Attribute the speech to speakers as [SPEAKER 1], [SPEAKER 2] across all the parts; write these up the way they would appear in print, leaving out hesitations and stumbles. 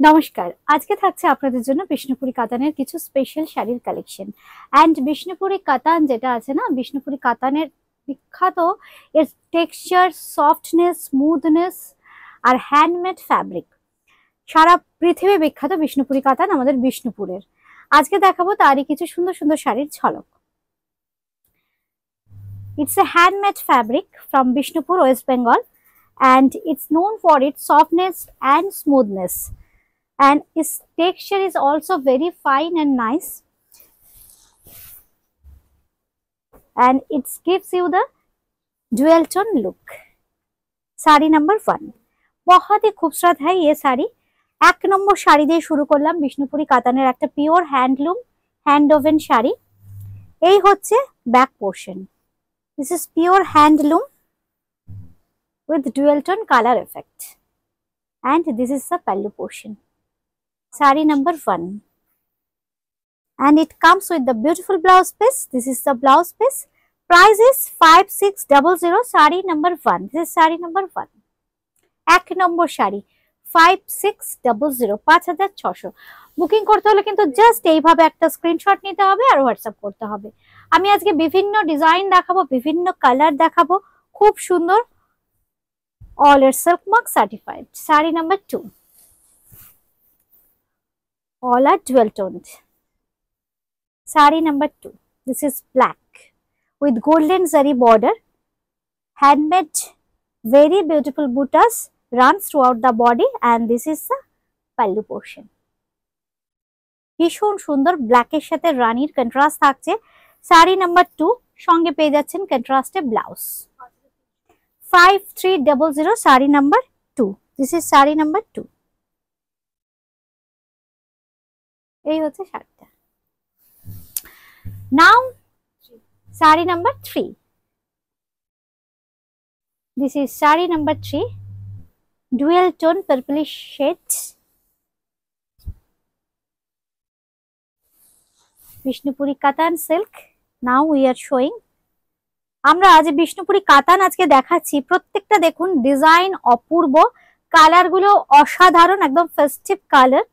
[SPEAKER 1] নমস্কার, আজকে থাকছে আপনাদের জন্য বিষ্ণুপুরি কাতানের কিছু স্পেশাল শাড়ির কালেকশন। অ্যান্ড বিষ্ণুপুরি কাতান যেটা আছে না, বিষ্ণুপুরি কাতানের বিখ্যাত এর টেক্সচার, সফটনেস, স্মুথনেস আর হ্যান্ডমেড ফ্যাব্রিক। সারা পৃথিবী বিখ্যাত বিষ্ণুপুরি কাতান আমাদের বিষ্ণুপুরের। আজকে দেখাবো তারই কিছু সুন্দর সুন্দর শাড়ির ঝলক। It's a handmade fabric from Bishnupur, West Bengal, and it's known for its softness and smoothness. And its texture is also very fine and nice, and it gives you the dual tone look. Sari number 1 बहुत ही खूबसूरत है ये साड़ी। एक number sari দিয়ে শুরু করলাম বিষ্ণুপুরি কাতানের একটা pure handloom hand woven sari. এই হচ্ছে back portion. This is pure handloom with dual tone color effect, and this is the pallu portion. Sari number 1, and it comes with the beautiful blouse piece. This is the blouse piece. Price is 5600. Sari number 1. This is sari number 1. এক নম্বর sari 5600, 5600। Booking করতে হলে কিন্তু just এইভাবে একটা screenshot নিতে হবে আর WhatsApp করতে হবে। আমি আজকে বিভিন্ন ডিজাইন দেখাবো, বিভিন্ন কালার দেখাবো, খুব সুন্দর। All are silk mark certified. Sari number 2. All are dual toned. Sari number 2. This is black with golden zari border. Handmade, very beautiful buttas runs throughout the body, and this is the pallu portion. ভীষণ সুন্দর ব্ল্যাকের সাথে রানীর contrast থাকছে। Sari number 2 সঙ্গে পেয়ে যাচ্ছেন কন্ট্রাস্টে blouse. 5300. Sari number 2. This is sari number 2। এই হচ্ছে শাড়িটা। Now sari number 3। This is sari number 3, dual tone purplish shades. Bishnupuri katan silk. Now we are showing. আমরা আজ বিষ্ণুপুরি কাতান আজকে দেখাচ্ছি। প্রত্যেকটা দেখুন ডিজাইন অপূর্ব, কালার গুলো অসাধারণ, একদম ফেস্টিভ কালার।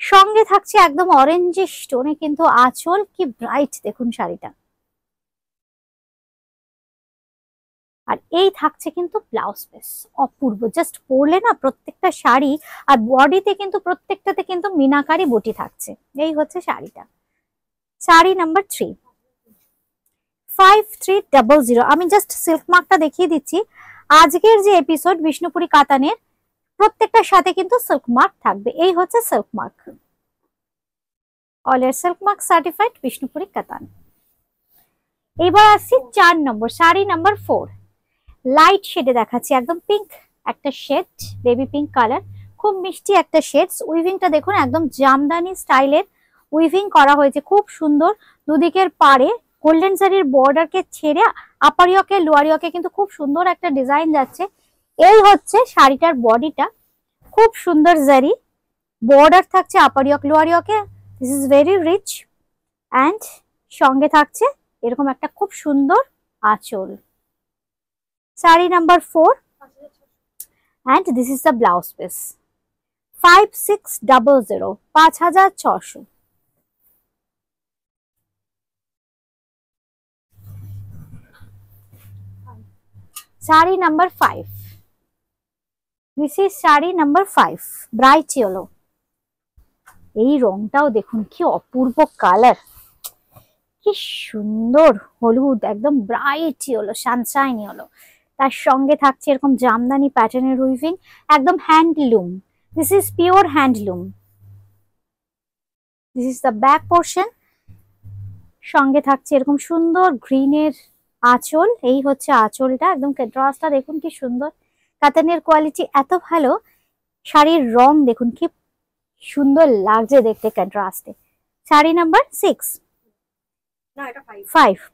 [SPEAKER 1] সঙ্গে থাকছে একদম অরেঞ্জিশ টোনে কিন্তু আঁচল, কি ব্রাইট দেখুন শাড়িটা। আর এই থাকছে কিন্তু ব্লাউজ পিস, অপূর্ব। জাস্ট পরলে না প্রত্যেকটা শাড়ি, আর বডিতে কিন্তু প্রত্যেকটাতে কিন্তু মিনাকারি বুটি থাকছে। এই হচ্ছে শাড়িটা। শাড়ি নাম্বার 3, 5300। আমি জাস্ট সিল্ক মার্কটা দেখিয়ে দিচ্ছি। আজকের যে এপিসোড বিষ্ণুপুরি কাতানের প্রত্যেকটার সাথে কিন্তু সিল্ক মার্ক থাকবে। এই হচ্ছে সিল্ক মার্ক। অল এর সিল্ক মার্ক সার্টিফাইড বিষ্ণুপুরি কাতান। এবার আসছি 4 নম্বর শাড়ি নাম্বার 4। লাইট শেডে দেখাচ্ছি, একদম পিঙ্ক একটা শেড, বেবি পিঙ্ক কালার, খুব মিষ্টি একটা শেডস। উইভিংটা দেখুন একদম জামদানি স্টাইলের উইভিং করা হয়েছে, খুব সুন্দর। দুদিকের পাড়ে গোল্ডেন জারির বর্ডারকে ছেড়ে আপার ইয়কে লোয়ার ইয়কে কিন্তু খুব সুন্দর একটা ডিজাইন যাচ্ছে। এই হচ্ছে শাড়িটার বডিটা, খুব সুন্দর জারি বর্ডার থাকছে আপার ইয়ক লোয়ার ইয়কে। This is very rich, and সঙ্গে থাকছে এরকম একটা খুব সুন্দর আঁচল। Sari number 4, and this is the blouse piece. 5600, 5600। Sari number 5। This is sari number 5, bright yellow. এই রংটাও দেখুন কি অপূর্ব কালার, কি সুন্দর হলুদ, একদম ব্রাইট ইয়েলো, সানশাইন ইয়েলো। তার সঙ্গে থাকছে এরকম জামদানি প্যাটার্নের উইভিং, একদম handloom. This is pure handloom. This is the back portion. সঙ্গে থাকছে এরকম সুন্দর গ্রিনের আঁচল। এই হচ্ছে আঁচলটা, একদম কন্ট্রাস্টটা দেখুন কি সুন্দর। কাতানের কোয়ালিটি এত ভালো, শাড়ির রং দেখুন কি সুন্দর লাগছে দেখতে কন্ট্রাস্টে। শাড়ি নাম্বার 6,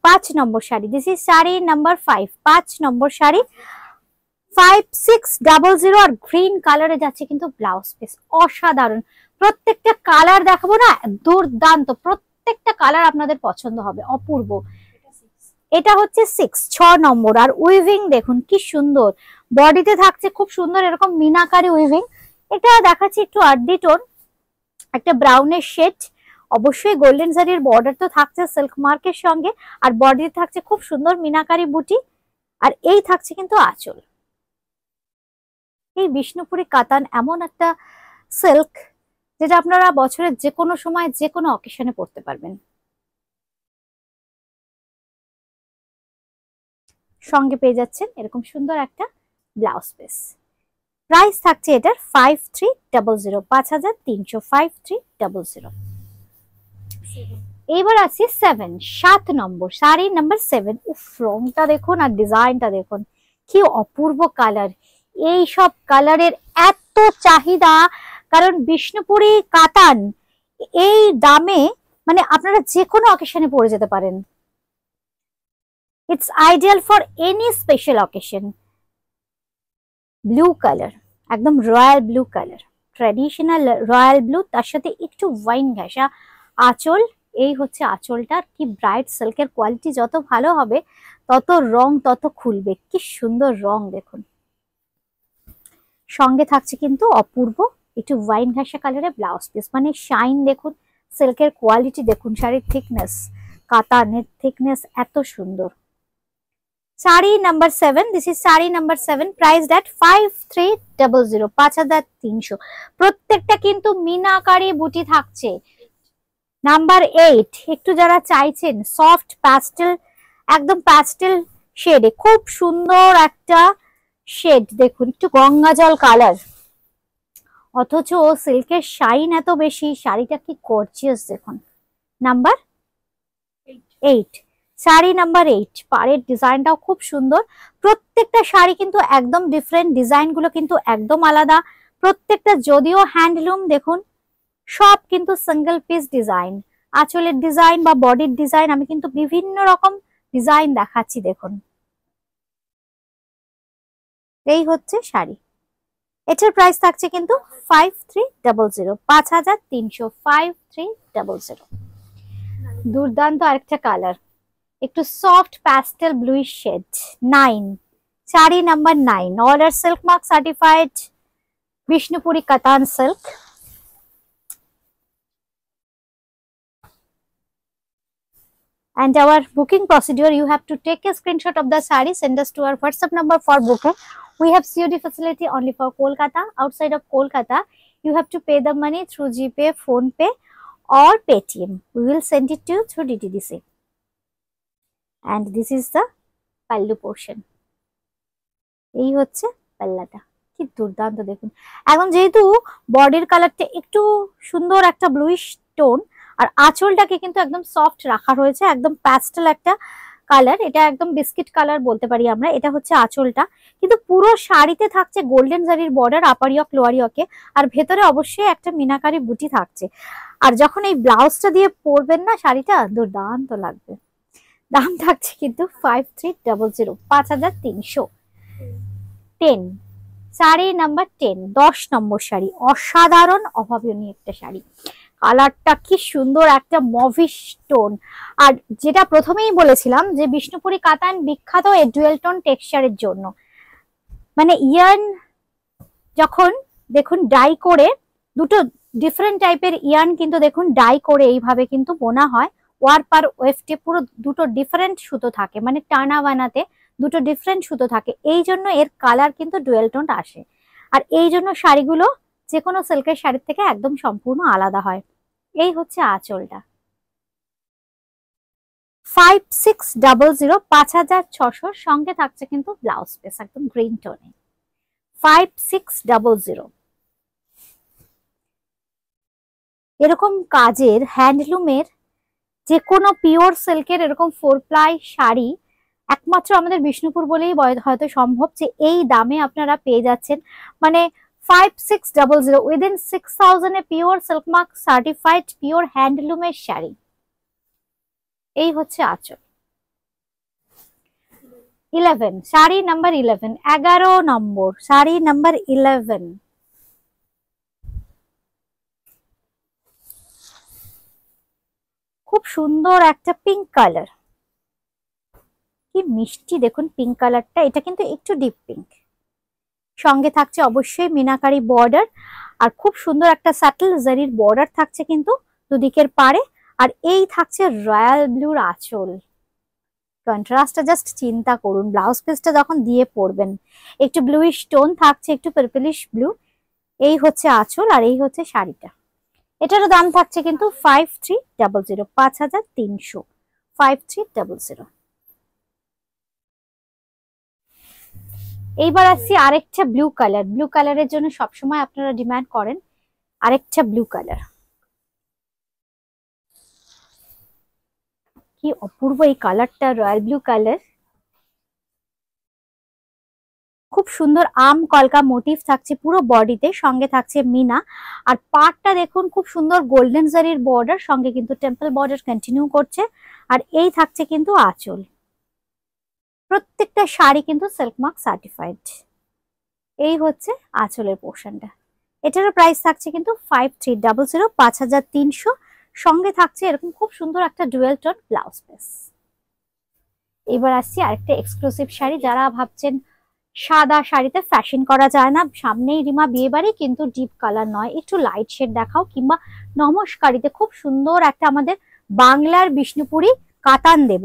[SPEAKER 1] 5 নম্বর sari. This is sari number 5, 5 নম্বর শাড়ি। 5600 আর গ্রিন কালারে যাচ্ছে কিন্তু ব্লাউজ পিস, অসাধারণ। প্রত্যেকটা কালার দেখাবো না, দুর্দান্ত। প্রত্যেকটা কালার আপনাদের পছন্দ হবে, অপূর্ব। এটা হচ্ছে 6 নম্বর। আর উইভিং দেখুন কি সুন্দর, বডিতে থাকছে খুব সুন্দর এরকম মিনাকারি উইভিং। এটা দেখাচ্ছি একটু আর্লি টোন, একটা ব্রাউনের শেড। অবশ্যই গোল্ডেন জারির বর্ডার তো থাকছে সিল্ক মার্কের সঙ্গে, আর বডিতে থাকছে খুব সুন্দর মিনাকারি বুটি, আর এই থাকছে কিন্তু আঁচল। এই বিষ্ণুপুরি কাতান এমন একটা সিল্ক যেটা আপনারা বছরের যে কোনো সময় যে কোনো অকেশনে পরতে পারবেন। সঙ্গে পেয়ে যাচ্ছেন এরকম সুন্দর একটা ব্লাউজ পিস। প্রাইস থাকছে এটার 5300, 5300, 5300। এবার আছে 7 নম্বর শাড়ি, নাম্বার 7। উফ, রংটা দেখুন আর ডিজাইনটা দেখুন, কি অপূর্ব কালার। এই সব কালারের এত চাহিদা, কারণ বিষ্ণুপুরি কাতান এই দামে মানে আপনারা যে কোনো অকেশনে পরে যেতে পারেন। It's ideal for any special occasion. Blue colour, একদম royal blue colour, traditional royal blue, তার সাথে একটু ওয়াইন ঘেঁষা আঁচল। এই হচ্ছে আঁচলটা। কি ব্রাইট সিল্কের কোয়ালিটি যত ভালো হবে তত রং তত খুলবে। কি সুন্দর রং দেখুন। সঙ্গে থাকছে কিন্তু অপূর্ব একটু ওয়াইন ঘেঁষা কালারের ব্লাউজ পিস। মানে শাইন দেখুন, সিল্কের কোয়ালিটি দেখুন, শাড়ির থিকনেস, কাতানের থিকনেস এত সুন্দর। Sari number 7, this is sari number 7, priced at 5300, 5300। প্রত্যেকটা কিন্তু মিনাকারি বুটি থাকছে। নাম্বার 8, একটু যারা চাইছেন সফট প্যাস্টেল, একদম প্যাস্টেল শেডে খুব সুন্দর একটা শেড দেখুন, একটু গঙ্গা জল কালার, অথচ সিল্কের শাইন এত বেশি, শাড়িটা কি গর্জিয়াস দেখুন। Number 8, sari number 8। পাড়ের ডিজাইনটাও খুব সুন্দর। প্রত্যেকটা শাড়ি কিন্তু একদম ডিফারেন্ট, ডিজাইন গুলো কিন্তু একদম আলাদা। প্রত্যেকটা যদিও হ্যান্ডলুম দেখুন, সব কিন্তু সিঙ্গেল পিস ডিজাইন। আঁচলের ডিজাইন বা বডির ডিজাইন আমি কিন্তু বিভিন্ন রকম ডিজাইন দেখাচ্ছি দেখুন। এই হচ্ছে শাড়ি। এটার প্রাইস থাকছে কিন্তু 5300, 5300, 5300। দুর্দান্ত আরেকটা কালার, একটু soft pastel bluish shade. 9, sari number 9, order silk mark certified Bishnupuri katan silk. And our booking procedure, you have to take a screenshot of the saree, send us to our WhatsApp number for booking. We have COD facility only for Kolkata. Outside of Kolkata, you have to pay the money through GPay, PhonePe or Paytm. We will send it to you through DTDC. And this is the pallu portion. এই হচ্ছে পাল্লাটা, কি দুর্দান্ত দেখুন। এখন যেহেতু বডির কালারটা একটু সুন্দর একটা ব্লুইশ টোন, আর আঁচলটাকে কিন্তু একদম সফট রাখা রয়েছে, একদম প্যাস্টেল একটা কালার, এটা একদম বিস্কিট কালার বলতে পারি আমরা। এটা হচ্ছে আঁচলটা, কিন্তু পুরো শাড়িতে থাকছে গোল্ডেন জারির বর্ডার আপার ইয়ক লোয়ার ইয়কে, আর ভেতরে অবশ্যই একটা মিনাকারি বুটি থাকছে। আর যখন এই ব্লাউজটা দিয়ে পরবেন না শাড়িটা, দুর্দান্ত লাগবে। দাম থাকছে কিন্তু 5300, 5300। 10, শাড়ি নাম্বার 10, 10 নম্বর শাড়ি। অসাধারণ অভাবনীয় একটা শাড়ি, কালারটা কি সুন্দর, একটা মভিশ টোন। আর যেটা প্রথমেই বলেছিলাম যে বিষ্ণুপুরি কাতান বিখ্যাত এই ডুয়েল টোন টেক্সচারের জন্য। মানে ইয়ার্ন যখন দেখুন ডাই করে, দুটো ডিফারেন্ট টাইপের ইয়ার্ন কিন্তু দেখুন ডাই করে এইভাবে কিন্তু বোনা হয়। ওয়ার পার ওয়েফটে পুরো দুটো ডিফারেন্ট সুতো থাকে, মানে টানা বানাতে দুটো ডিফারেন্ট সুতো থাকে, এই জন্য এর কালার কিন্তু ডুয়েল টোন আসে। আর এই জন্য শাড়িগুলো যে কোনো সিল্কের শাড়ির থেকে একদম সম্পূর্ণ আলাদা হয়। এই হচ্ছে আঁচলটা। 5600, 5600। সঙ্গে থাকছে কিন্তু ব্লাউজ পিস একদম গ্রিন টোনে। 5600। এরকম কাজের হ্যান্ডলুমের যে কোনো পিওর সিল্কের এরকম 4 প্লাই শাড়ি একমাত্র আমাদের বিষ্ণুপুর বলেই হয়তো সম্ভব যে এই দামে আপনারা পেয়ে যাচ্ছেন। মানে 5600 উইদিন 6000 এ pure silk mark certified pure হ্যান্ডলুমের শাড়ি। এই হচ্ছে আঁচল। 11, শাড়ি নাম্বার 11, 11 নম্বর শাড়ি নাম্বার 11। খুব সুন্দর একটা পিঙ্ক কালার, কি মিষ্টি দেখুন পিঙ্ক কালারটা। এটা কিন্তু একটু ডিপ পিঙ্ক, সঙ্গে থাকছে অবশ্যই মিনাকারি বর্ডার, আর খুব সুন্দর একটা স্যাটেল জারির বর্ডার থাকছে কিন্তু দুদিকের পাড়ে। আর এই থাকছে রয়্যাল ব্লুর আঁচল। কন্ট্রাস্টটা জাস্ট চিন্তা করুন, ব্লাউজ পিসটা যখন দিয়ে পরবেন, একটু ব্লুইশ টোন থাকছে, একটু পার্পলিশ ব্লু। এই হচ্ছে আঁচল আর এই হচ্ছে শাড়িটা। এটারও দাম থাকছে কিন্তু 5300, 5300, 5300। এইবার আসছি আরেকটা ব্লু কালার। ব্লু কালারের জন্য সবসময় আপনারা ডিমান্ড করেন, আরেকটা ব্লু কালার। কি অপূর্ব এই কালারটা, রয়্যাল ব্লু কালার। খুব সুন্দর আম কলকা মোটিভ থাকছে পুরো বডিতে, সঙ্গে থাকছে মিনা। আর পাড়টা দেখুন খুব সুন্দর গোল্ডেন জারির বর্ডার, সঙ্গে কিন্তু টেম্পল বর্ডার কন্টিনিউ করছে। আর এই থাকছে কিন্তু আঁচল। প্রত্যেকটা শাড়ি কিন্তু সিল্ক মার্ক সার্টিফাইড। এই হচ্ছে আঁচলের পোর্শনটা। এটারও প্রাইস থাকছে কিন্তু 5300, 5300। সঙ্গে থাকছে এরকম খুব সুন্দর একটা ডুয়েল টোন ব্লাউজ পিস। এবার আসছি আরেকটা এক্সক্লুসিভ শাড়ি। যারা ভাবছেন সাদা শাড়িতে ফ্যাশন করা যায় না, সামনেই রিমা বিয়ে বাড়ি, কিন্তু ডিপ কালার নয়, একটু লাইট শেড দেখাও, কিংবা নমস্কারিতে খুব সুন্দর একটা আমাদের বাংলার বিষ্ণুপুরি কাতান দেব,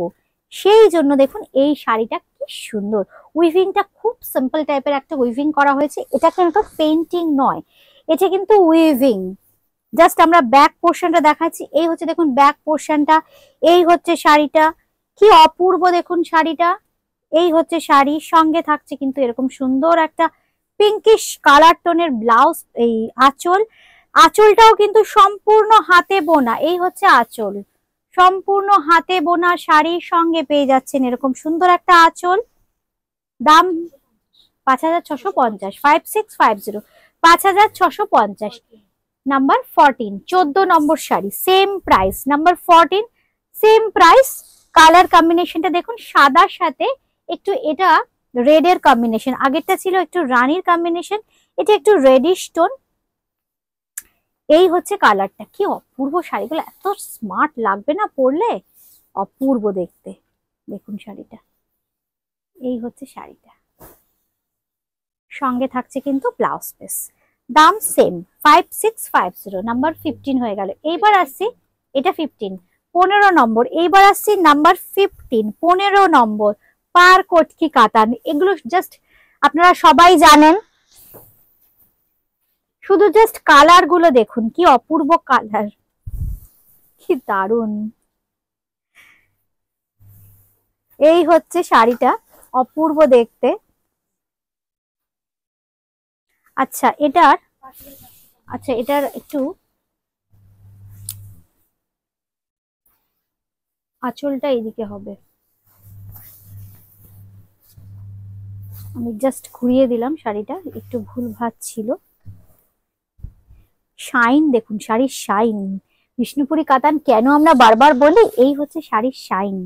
[SPEAKER 1] সেই জন্য দেখুন এই শাড়িটা কি সুন্দর। উইভিংটা খুব সিম্পল টাইপের একটা উইভিং করা হয়েছে। এটা কিন্তু পেইন্টিং নয়, এটা কিন্তু উইভিং। জাস্ট আমরা ব্যাক পোর্শনটা দেখাচ্ছি। এই হচ্ছে দেখুন ব্যাক পোর্শনটা, এই হচ্ছে শাড়িটা। কি অপূর্ব দেখুন শাড়িটা। এই হচ্ছে শাড়ি, সঙ্গে থাকছে কিন্তু এরকম সুন্দর একটা পিঙ্কিশ কালার টোনের ব্লাউজ। এই আঁচল, আঁচলটাও কিন্তু সম্পূর্ণ হাতে বোনা। এই হচ্ছে আঁচল, সম্পূর্ণ হাতে বোনা শাড়ির সঙ্গে পেয়ে যাচ্ছেন এরকম সুন্দর একটা আঁচল। দাম 5650, 5650, 5650। নাম্বার 14, 14 নম্বর sari, same price. Number 14, same price. Colour কম্বিনেশনটা দেখুন, সাদার সাথে একটু এটা রেড এর কম্বিনেশন। আগেরটা ছিল একটু রানীর কম্বিনেশন, এটা একটু রেডিশ টোন। এই হচ্ছে কালারটা। কি অপূর্ব শাড়িগুলো, এত স্মার্ট লাগবে না পরলে, অপূর্ব দেখতে। দেখুন শাড়িটা, এই হচ্ছে শাড়িটা। সঙ্গে থাকছে কিন্তু ব্লাউজ পিস। দাম সেম 5650। নাম্বার 15 হয়ে গেল। এইবার আসছি, এটা 15, 15 নম্বর। এইবার আসছি নাম্বার 15, 15 নম্বর। পার কটকি কাতান। এগুলো জাস্ট আপনারা সবাই জানেন, শুধু জাস্ট কালার গুলো দেখুন, কি অপূর্ব কালার, কি দারুন। এই হচ্ছে শাড়িটা, অপূর্ব দেখতে। আচ্ছা এটার একটু আঁচলটা এইদিকে হবে, আমি জাস্ট ঘুরিয়ে দিলাম শাড়িটা, একটু ভুল ভাঁজ ছিল। শাইন দেখুন, শাড়ির শাইন। বিষ্ণুপুরি কাতান কেন আমরা বারবার বলি, এই হচ্ছে শাড়ির শাইন।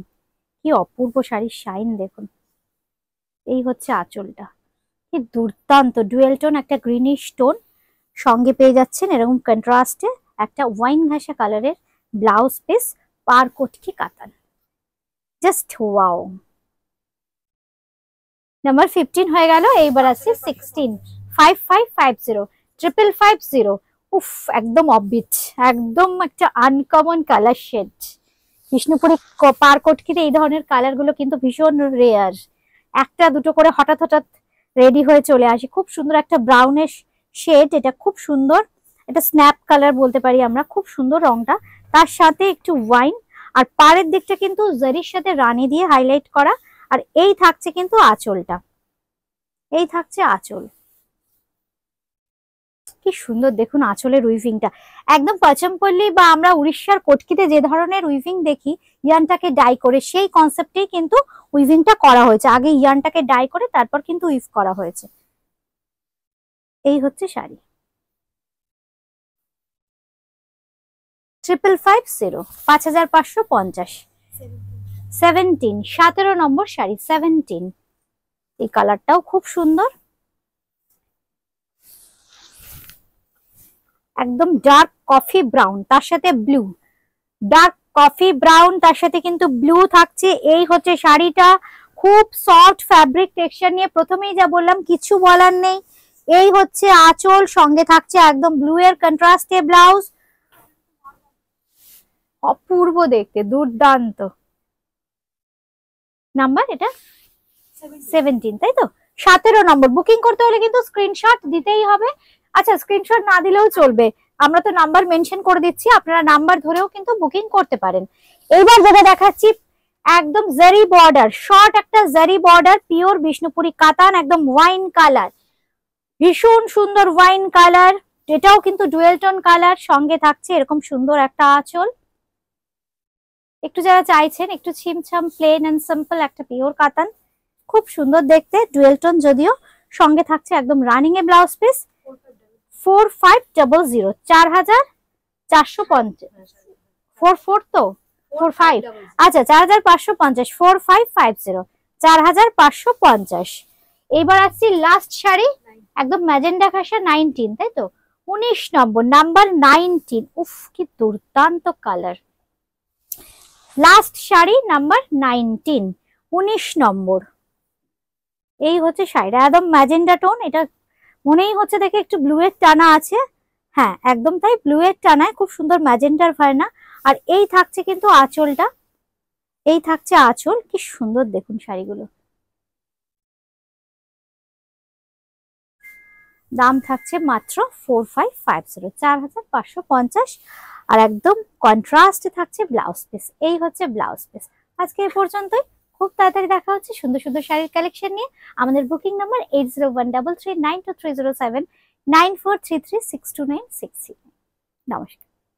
[SPEAKER 1] কি অপূর্ব শাড়ির শাইন দেখুন। এই হচ্ছে আঁচলটা, কি দুর্দান্ত ডুয়েল টোন, একটা গ্রিনিশ টোন। সঙ্গে পেয়ে যাচ্ছেন এরকম কন্ট্রাস্টে একটা ওয়াইন ঘাসা কালারের ব্লাউজ পিস, পার কটকি কাতান। Just wow. নাম্বার 15 হয়ে গেল। এইবার আছে 16, 5550, 5550। উফ, একদম অবিট, একদম একটা আনকমন কালার শেড। বিষ্ণুপুরি পার কটকিতে এই ধরনের কালার গুলো কিন্তু ভীষণ রেয়ার। একটা দুটো করে হঠাৎ হঠাৎ রেডি হয়ে চলে আসে। খুব সুন্দর একটা ব্রাউনের শেড, এটা খুব সুন্দর, এটা স্ন্যাপ কালার বলতে পারি আমরা। খুব সুন্দর রংটা, তার সাথে একটু ওয়াইন। আর পাড়ের দিকটা কিন্তু জারির সাথে রানী দিয়ে হাইলাইট করা। আর এই থাকছে কিন্তু আঁচলটা, এই থাকছে আঁচল। কি সুন্দর দেখুন আঁচলের উইভিংটা, একদম পচমপল্লী বা আমরা উড়িষ্যার কটকিতে যে ধরনের উইভিং দেখি ইয়ানটাকে ডাই করে, সেই কনসেপ্টেই কিন্তু উইভিংটা করা হয়েছে। আগে ইয়ানটাকে ডাই করে তারপর কিন্তু উইভ করা হয়েছে। এই হচ্ছে শাড়ি। 5550, 5550। 17, 17 নম্বর শাড়ি, 17। এই কালারটাও খুব সুন্দর, একদম ডার্ক কফি ব্রাউন, তার সাথে ব্লু। ডার্ক কফি ব্রাউন, তার সাথে কিন্তু ব্লু থাকছে। এই হচ্ছে শাড়িটা, খুব সফট ফ্যাব্রিক টেক্সচার নিয়ে। প্রথমেই যা বললাম, কিছু বলার নেই, এই হচ্ছে আঁচল, সঙ্গে থাকছে একদম ব্লু এর কন্ট্রাস্টে ব্লাউজ। অপূর্ব দেখতে, দুর্দান্ত। নাম্বার এটা 17, তাই তো? 17 নম্বর। বুকিং করতে হলে কিন্তু স্ক্রিনশট দিতেই হবে। আচ্ছা, স্ক্রিনশট না দিলেও চলবে, আমরা তো নাম্বার মেনশন করে দিচ্ছি, আপনারা নাম্বার ধরেও কিন্তু বুকিং করতে পারেন। এইবার যেটা দেখাচ্ছি একদম জারি বর্ডার, শর্ট একটা জারি বর্ডার, পিওর বিষ্ণুপুরি কাতান, একদম ওয়াইন কালার, ভীষণ সুন্দর ওয়াইন কালার। এটাও কিন্তু ডুয়েল টোন কালার, সঙ্গে থাকছে এরকম সুন্দর একটা আঁচল। একটু যারা চাইছেন একটু ছিমছাম প্লেন এন্ড সিম্পল একটা পিওর কাতান, খুব সুন্দর দেখতে, ডুয়েল টোন যদিও, সঙ্গে থাকছে একদম রানিং এ ব্লাউজ পিস। 4500, 4450, 44 তো 45, আচ্ছা 4550, 4550, 4550। এইবার আসছি লাস্ট শাড়ি, একদম ম্যাজেন্ডা ঘাসা 19, তাই তো? 19 নম্বর, নাম্বার 19। উফ, কি দুর্দান্ত কালার। লাস্ট শাড়ি নাম্বার 19, 19 নম্বর। এই হচ্ছে শাড়িটা, একদম ম্যাজেন্ডা টোন। এটা মনেই হচ্ছে দেখে একটু ব্লু এর টানা আছে, হ্যাঁ একদম তাই, ব্লু এর টানায় খুব সুন্দর ম্যাজেন্ডার ভায়না। আর এই থাকছে কিন্তু আঁচলটা, এই থাকছে আঁচল, কি সুন্দর দেখুন শাড়িগুলো। দাম থাকছে মাত্র 4550, 4550। আর একদম কন্ট্রাস্টে থাকছে ব্লাউজ পিস। এই হচ্ছে ব্লাউজ পিস। আজকে এই পর্যন্তই, খুব তাড়াতাড়ি দেখা হচ্ছে সুন্দর সুন্দর শাড়ির কালেকশন নিয়ে। আমাদের বুকিং নাম্বার 8013392307, 94336296। নমস্কার।